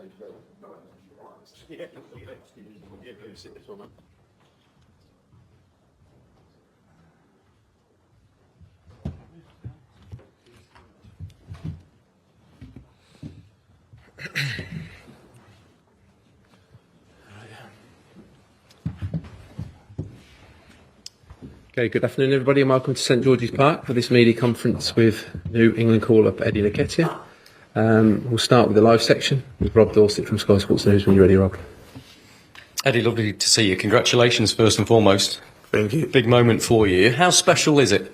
Okay, good afternoon everybody and welcome to St George's Park for this media conference with New England call-up Eddie Nketiah. We'll start with the live section with Rob Dorset from Sky Sports News. When you're ready, Rob. Eddie, lovely to see you. Congratulations first and foremost. Thank you. Big moment for you. How special is it?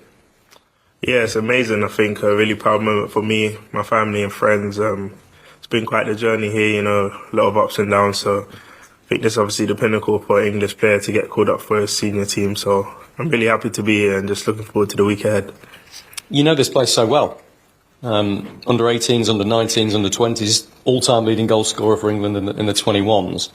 Yeah, it's amazing. I think a really proud moment for me, my family and friends. It's been quite the journey here, a lot of ups and downs. So I think this is obviously the pinnacle for an English player to get called up for a senior team. So I'm really happy to be here and just looking forward to the week ahead. You know this place so well. Under 18s, under 19s, under 20s, all-time leading goal scorer for England in the 21s.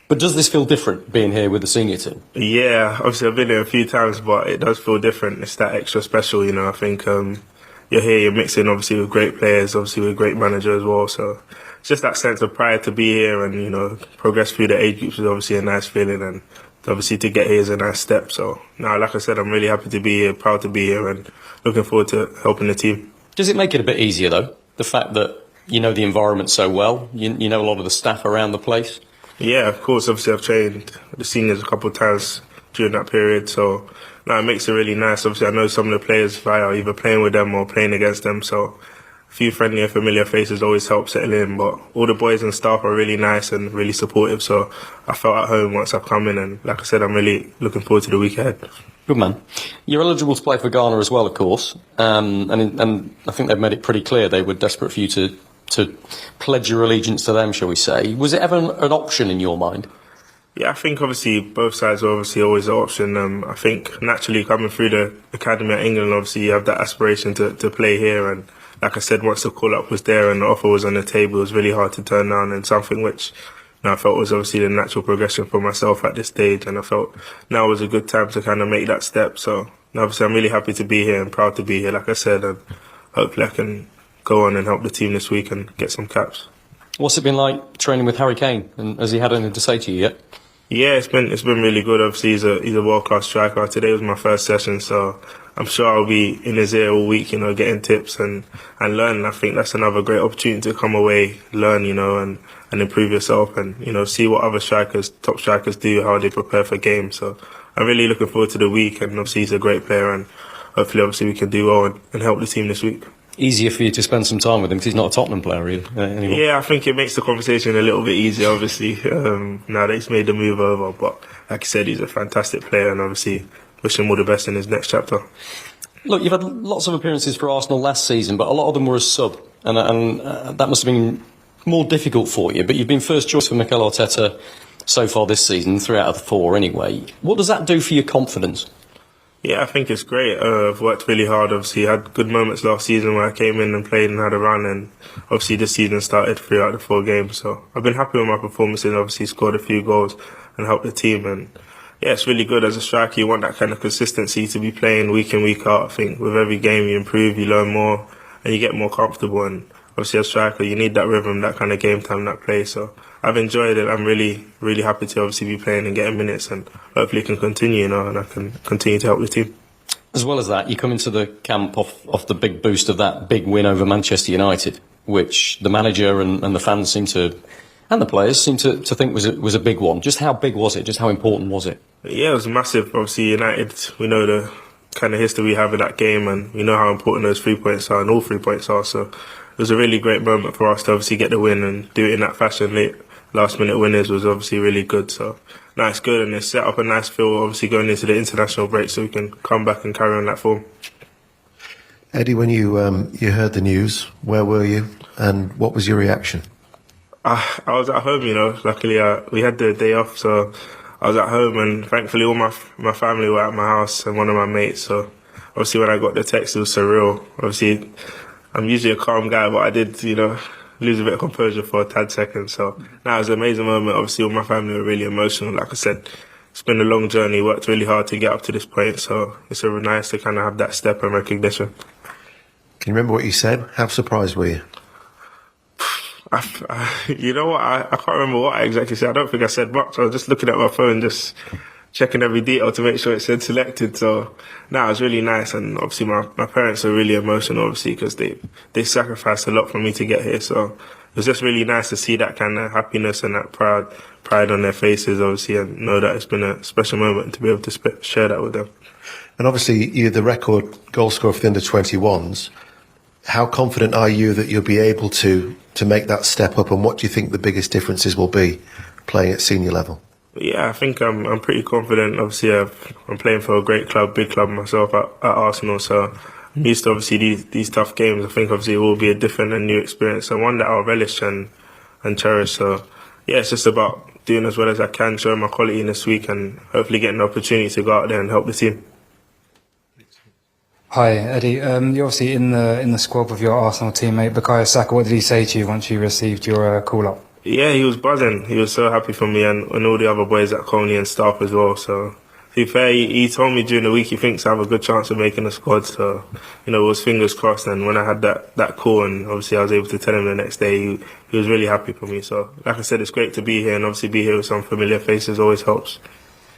But does this feel different, being here with the senior team? Yeah, obviously I've been here a few times, but it does feel different. It's that extra special, I think you're here, you're mixing obviously with great players, obviously with a great manager as well. So it's just that sense of pride to be here and, progress through the age groups is obviously a nice feeling, and obviously to get here is a nice step. So now, like I said, I'm really happy to be here, proud to be here, and looking forward to helping the team. Does it make it a bit easier, though, the fact that you know the environment so well, you know a lot of the staff around the place? Yeah, of course. Obviously, I've trained the seniors a couple of times during that period, so now it makes it really nice. Obviously, I know some of the players via either playing with them or playing against them, so a few friendly and familiar faces always help settle in. But all the boys and staff are really nice and really supportive, so I felt at home once I've come in, and like I said, I'm really looking forward to the week ahead. Good man. You're eligible to play for Ghana as well, of course, and I think they've made it pretty clear they were desperate for you to pledge your allegiance to them, shall we say. Was it ever an option in your mind? Yeah, I think obviously both sides are obviously always an option. I think naturally coming through the academy at England, obviously you have that aspiration to play here, and like I said, once the call-up was there and the offer was on the table, it was really hard to turn down, and something which I felt was obviously the natural progression for myself at this stage, and I felt now was a good time to kind of make that step. So obviously I'm really happy to be here and proud to be here, like I said, and hopefully I can go on and help the team this week and get some caps. What's it been like training with Harry Kane, and has he had anything to say to you yet? Yeah, it's been really good. Obviously, he's a world-class striker. Today was my first session, so I'm sure I'll be in his ear all week, getting tips and learning. I think that's another great opportunity to come away, learn, and improve yourself, and see what other top strikers do, how they prepare for games. So I'm really looking forward to the week, and obviously he's a great player, and hopefully, obviously we can do well and help the team this week. Easier for you to spend some time with him because he's not a Tottenham player anymore. Yeah, I think it makes the conversation a little bit easier, obviously, now that he's made the move over. But like I said, he's a fantastic player, and obviously wish him all the best in his next chapter. Look, you've had lots of appearances for Arsenal last season, but a lot of them were as sub, and that must have been more difficult for you. But you've been first choice for Mikel Arteta so far this season, 3 out of the 4 anyway. What does that do for your confidence? Yeah, I think it's great. I've worked really hard. Obviously, had good moments last season where I came in and played and had a run, and obviously this season started 3 out of the 4 games. So I've been happy with my performances. Obviously, scored a few goals and helped the team. And yeah, it's really good as a striker. You want that kind of consistency to be playing week in, week out. I think with every game you improve, you learn more, and you get more comfortable. And obviously, as a striker, you need that rhythm, that kind of game time, that play. So I've enjoyed it. I'm really, really happy to obviously be playing and getting minutes, and hopefully can continue, and I can continue to help the team. As well as that, you come into the camp off the big boost of that big win over Manchester United, which the manager and the fans seem to, and the players seem to think was a big one. Just how big was it? Just how important was it? Yeah, it was massive. Obviously, United, we know the kind of history we have in that game, and we know how important those 3 points are, and all 3 points are. So it was a really great moment for us to obviously get the win and do it in that fashion. Last minute winners was obviously really good. So no, it's good, and it's set up a nice feel obviously going into the international break, so we can come back and carry on that form. Eddie, when you heard the news, where were you and what was your reaction? I was at home, luckily we had the day off, so I was at home, and thankfully all my family were at my house and one of my mates. So obviously when I got the text, it was surreal. Obviously I'm usually a calm guy, but I did, lose a bit of composure for a tad second. So now it was an amazing moment. Obviously all my family were really emotional. Like I said, it's been a long journey, worked really hard to get up to this point, so it's really nice to kind of have that step and recognition. Can you remember what you said? How surprised were you? You know what? I can't remember what I exactly said. I don't think I said much. I was just looking at my phone, just checking every detail to make sure it said selected. So, it was really nice. And obviously my parents are really emotional, obviously, because they sacrificed a lot for me to get here. So it was just really nice to see that kind of happiness and that pride on their faces, obviously, and know that it's been a special moment to be able to share that with them. And obviously, you're the record goal scorer for the under-21s. How confident are you that you'll be able to make that step up, and what do you think the biggest differences will be playing at senior level? Yeah, I think I'm pretty confident. Obviously, I'm playing for a great club, big club myself at Arsenal, so I'm used to obviously these tough games. I think obviously it will be a different and new experience, and one that I'll relish and cherish. So yeah, it's just about doing as well as I can, showing my quality in this week, and hopefully getting the opportunity to go out there and help the team. Hi, Eddie. You're obviously in the squad with your Arsenal teammate Bukayo Saka. What did he say to you once you received your call-up? Yeah, he was buzzing. He was so happy for me and all the other boys at Coney and staff as well. So, to be fair, he told me during the week he thinks I have a good chance of making the squad. So, it was fingers crossed. And when I had that call, and obviously I was able to tell him the next day, he was really happy for me. So, like I said, it's great to be here, and obviously be here with some familiar faces always helps.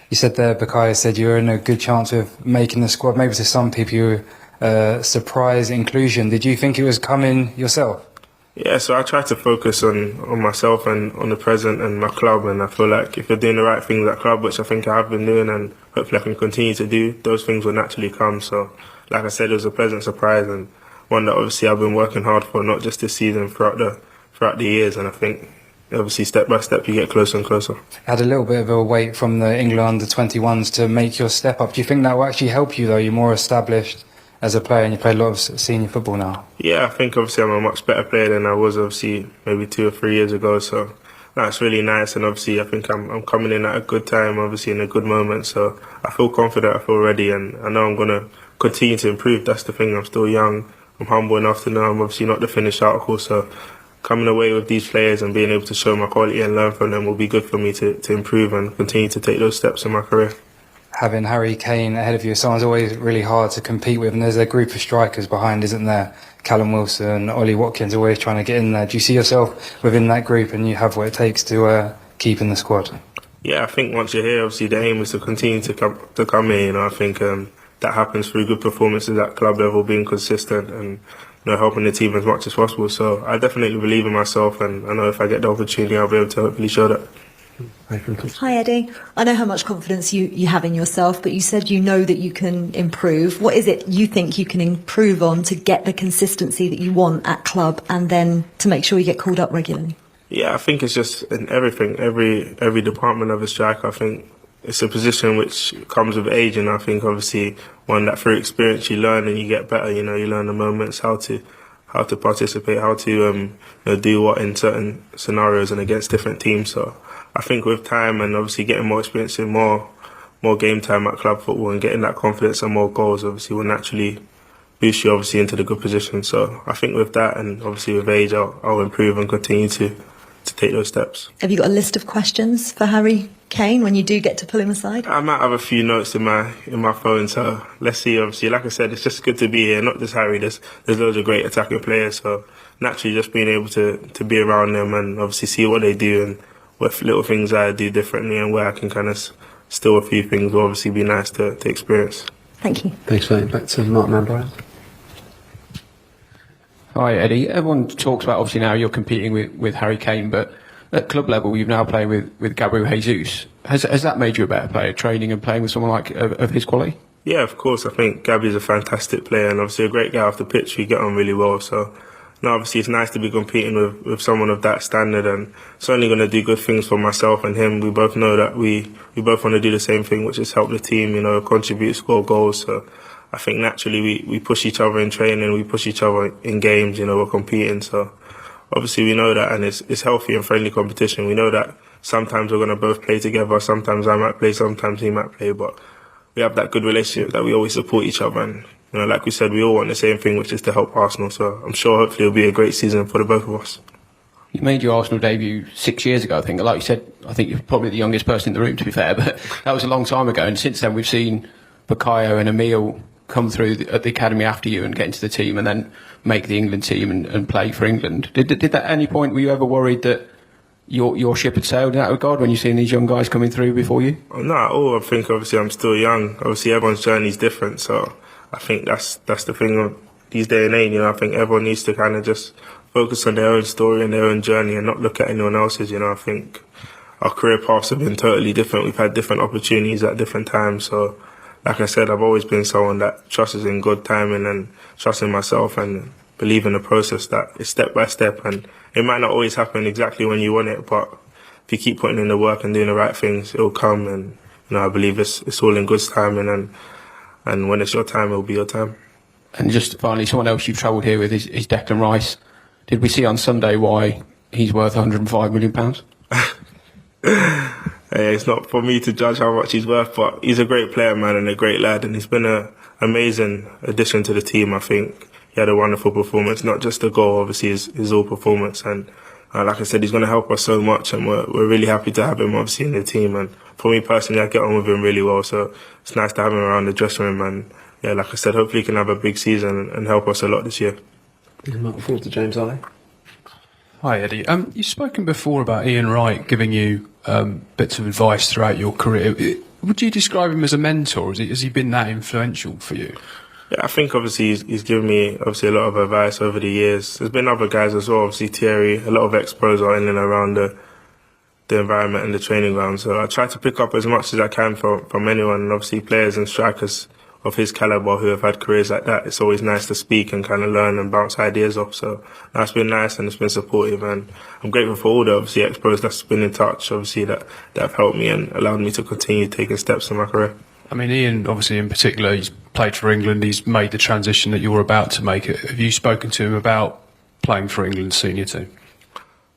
You said there, Bukayo said you're in a good chance of making the squad. Maybe to some people, surprise inclusion. Did you think it was coming yourself? Yeah, so I try to focus on myself and on the present and my club, and I feel like if you're doing the right things at club, which I think I have been doing, and hopefully I can continue to do, those things will naturally come. So, like I said, it was a pleasant surprise, and one that obviously I've been working hard for, not just this season, throughout the years, and I think obviously step by step you get closer and closer. Had a little bit of a wait from the England under-21s to make your step up. Do you think that will actually help you though? You're more established as a player and you play a lot of senior football now. Yeah, I think obviously I'm a much better player than I was obviously maybe 2 or 3 years ago. So that's really nice, and obviously I think I'm coming in at a good time, obviously in a good moment. So I feel confident, I feel ready, and I know I'm going to continue to improve. That's the thing, I'm still young. I'm humble enough to know I'm obviously not the finished article. So coming away with these players and being able to show my quality and learn from them will be good for me to improve and continue to take those steps in my career. Having Harry Kane ahead of you, someone's always really hard to compete with, and there's a group of strikers behind, isn't there? Callum Wilson, Ollie Watkins always trying to get in there. Do you see yourself within that group and you have what it takes to keep in the squad? Yeah, I think once you're here, obviously the aim is to continue to come here. I think that happens through good performances at club level, being consistent and helping the team as much as possible. So I definitely believe in myself, and I know if I get the opportunity, I'll be able to hopefully show that. Hi Eddie, I know how much confidence you have in yourself, but you said you know that you can improve. What is it you think you can improve on to get the consistency that you want at club, and then to make sure you get called up regularly? Yeah, I think it's just in everything, every department of a striker. I think it's a position which comes with age, and I think obviously one that through experience you learn and you get better. You learn the moments, how to participate, how to do what in certain scenarios and against different teams. So I think with time and obviously getting more experience in more game time at club football and getting that confidence and more goals obviously will naturally boost you obviously into the good position. So I think with that and obviously with age I'll improve and continue to take those steps. Have you got a list of questions for Harry Kane when you do get to pull him aside? I might have a few notes in my phone, so let's see. Obviously, like I said, it's just good to be here. Not just Harry, there's loads of great attacking players, so naturally just being able to be around them and obviously see what they do and what little things I do differently and where I can kind of steal a few things will obviously be nice to experience. Thank you. Thanks, mate. Back to Mark Manbrian. Hi, Eddie. Everyone talks about obviously now you're competing with Harry Kane, but at club level you're now playing with Gabriel Jesus. Has that made you a better player, training and playing with someone like of his quality? Yeah, of course. I think Gabby's a fantastic player and obviously a great guy off the pitch. We get on really well, so obviously it's nice to be competing with someone of that standard, and it's only going to do good things for myself and him. We both know that we both want to do the same thing, which is help the team, contribute, score goals. So I think naturally we push each other in training, we push each other in games, we're competing. So obviously we know that, and it's healthy and friendly competition. We know that sometimes we're going to both play together, sometimes I might play, sometimes he might play, but we have that good relationship that we always support each other, and like we said, we all want the same thing, which is to help Arsenal. So I'm sure hopefully it'll be a great season for the both of us. You made your Arsenal debut 6 years ago, I think. Like you said, I think you're probably the youngest person in the room, to be fair, but that was a long time ago. And since then, we've seen Bukayo and Emil come through at the academy after you and get into the team and then make the England team and play for England. Did that at any point, were you ever worried that your ship had sailed in that regard when you've seen these young guys coming through before you? Not at all. I think obviously I'm still young. Obviously everyone's journey is different, so I think that's the thing of these day and age. You know, I think everyone needs to kind of just focus on their own story and their own journey and not look at anyone else's. You know, I think our career paths have been totally different. We've had different opportunities at different times. So, like I said, I've always been someone that trusts in good timing and trusts in myself and believe in the process that it's step by step, and it might not always happen exactly when you want it, but if you keep putting in the work and doing the right things, it'll come. And you know, I believe it's all in good timing, and when it's your time, it'll be your time. And just finally, someone else you've travelled here with is Declan Rice. Did we see on Sunday why he's worth £105 million? It's not for me to judge how much he's worth, but he's a great player, man, and a great lad, and he's been an amazing addition to the team. I think he had a wonderful performance, not just the goal, obviously his all performance, and like I said, he's going to help us so much, and we're really happy to have him obviously in the team. And for me personally, I get on with him really well, so it's nice to have him around the dressing room. And yeah, like I said, hopefully he can have a big season and help us a lot this year. Looking forward to James Ali. Hi Eddie. You've spoken before about Ian Wright giving you bits of advice throughout your career. Would you describe him as a mentor? Has he been that influential for you? Yeah, I think obviously he's given me obviously a lot of advice over the years. There's been other guys as well, obviously Thierry, a lot of ex-pros are in and around the environment and the training ground. So I try to pick up as much as I can from anyone, and obviously players and strikers of his calibre who have had careers like that. It's always nice to speak and kind of learn and bounce ideas off. So that's been nice, and it's been supportive, and I'm grateful for all the obviously ex-pros that's been in touch, obviously that have helped me and allowed me to continue taking steps in my career. I mean, Ian, obviously in particular, he's played for England. He's made the transition that you're about to make. Have you spoken to him about playing for England's senior team?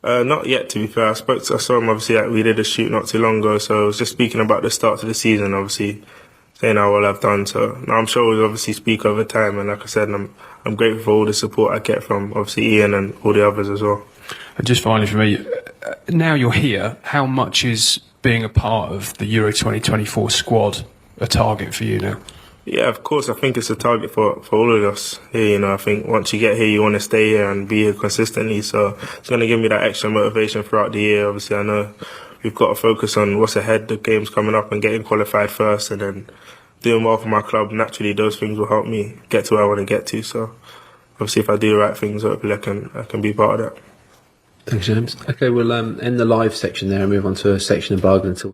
Not yet, to be fair. I saw him obviously. We did a shoot not too long ago, so I was just speaking about the start of the season, obviously saying how well I've done. So now I'm sure we'll obviously speak over time, and like I said, I'm grateful for all the support I get from obviously Ian and all the others as well. And just finally for me, now you're here, how much is being a part of the Euro 2024 squad a target for you now? Yeah, of course. I think it's a target for all of us here. You know, I think once you get here, you want to stay here and be here consistently. So it's going to give me that extra motivation throughout the year. Obviously, I know we've got to focus on what's ahead, the games coming up, and getting qualified first, and then doing well for my club. Naturally, those things will help me get to where I want to get to. So obviously, if I do the right things, hopefully I can be part of that. Thanks, James. Okay, we'll end the live section there and move on to a section of bargaining until